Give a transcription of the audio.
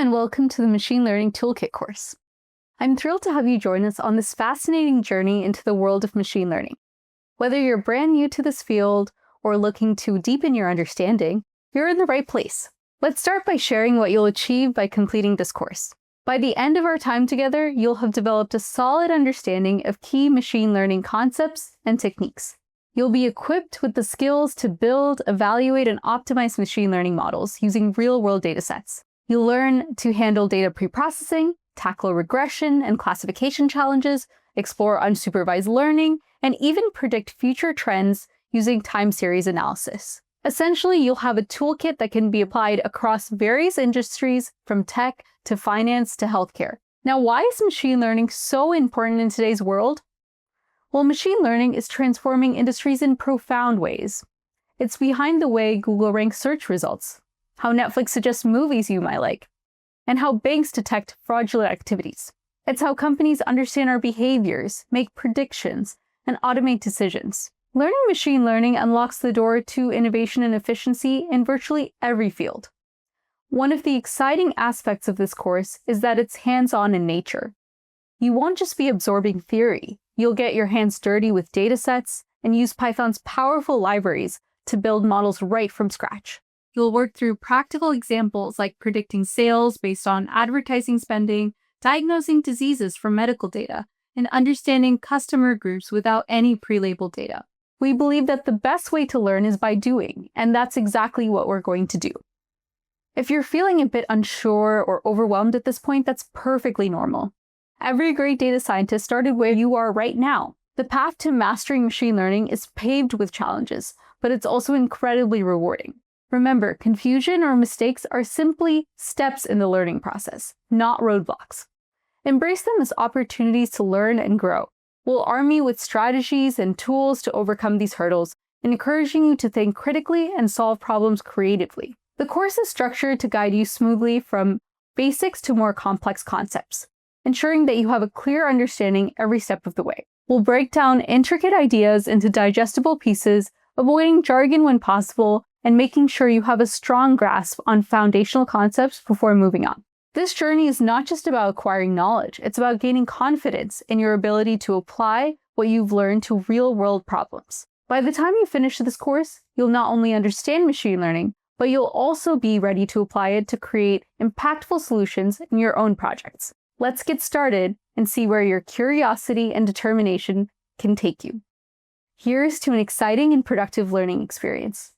and welcome to the Machine Learning Toolkit course. I'm thrilled to have you join us on this fascinating journey into the world of machine learning. Whether you're brand new to this field or looking to deepen your understanding, you're in the right place. Let's start by sharing what you'll achieve by completing this course. By the end of our time together, you'll have developed a solid understanding of key machine learning concepts and techniques. You'll be equipped with the skills to build, evaluate, and optimize machine learning models using real-world datasets. You'll learn to handle data preprocessing, tackle regression and classification challenges, explore unsupervised learning, and even predict future trends using time series analysis. Essentially, you'll have a toolkit that can be applied across various industries, from tech to finance to healthcare. Now, why is machine learning so important in today's world? Well, machine learning is transforming industries in profound ways. It's behind the way Google ranks search results, how Netflix suggests movies you might like, and how banks detect fraudulent activities. It's how companies understand our behaviors, make predictions, and automate decisions. Learning machine learning unlocks the door to innovation and efficiency in virtually every field. One of the exciting aspects of this course is that it's hands-on in nature. You won't just be absorbing theory. You'll get your hands dirty with datasets and use Python's powerful libraries to build models right from scratch. You'll work through practical examples like predicting sales based on advertising spending, diagnosing diseases from medical data, and understanding customer groups without any pre-labeled data. We believe that the best way to learn is by doing, and that's exactly what we're going to do. If you're feeling a bit unsure or overwhelmed at this point, that's perfectly normal. Every great data scientist started where you are right now. The path to mastering machine learning is paved with challenges, but it's also incredibly rewarding. Remember, confusion or mistakes are simply steps in the learning process, not roadblocks. Embrace them as opportunities to learn and grow. We'll arm you with strategies and tools to overcome these hurdles, encouraging you to think critically and solve problems creatively. The course is structured to guide you smoothly from basics to more complex concepts, ensuring that you have a clear understanding every step of the way. We'll break down intricate ideas into digestible pieces, avoiding jargon when possible, and making sure you have a strong grasp on foundational concepts before moving on. This journey is not just about acquiring knowledge, it's about gaining confidence in your ability to apply what you've learned to real-world problems. By the time you finish this course, you'll not only understand machine learning, but you'll also be ready to apply it to create impactful solutions in your own projects. Let's get started and see where your curiosity and determination can take you. Here's to an exciting and productive learning experience.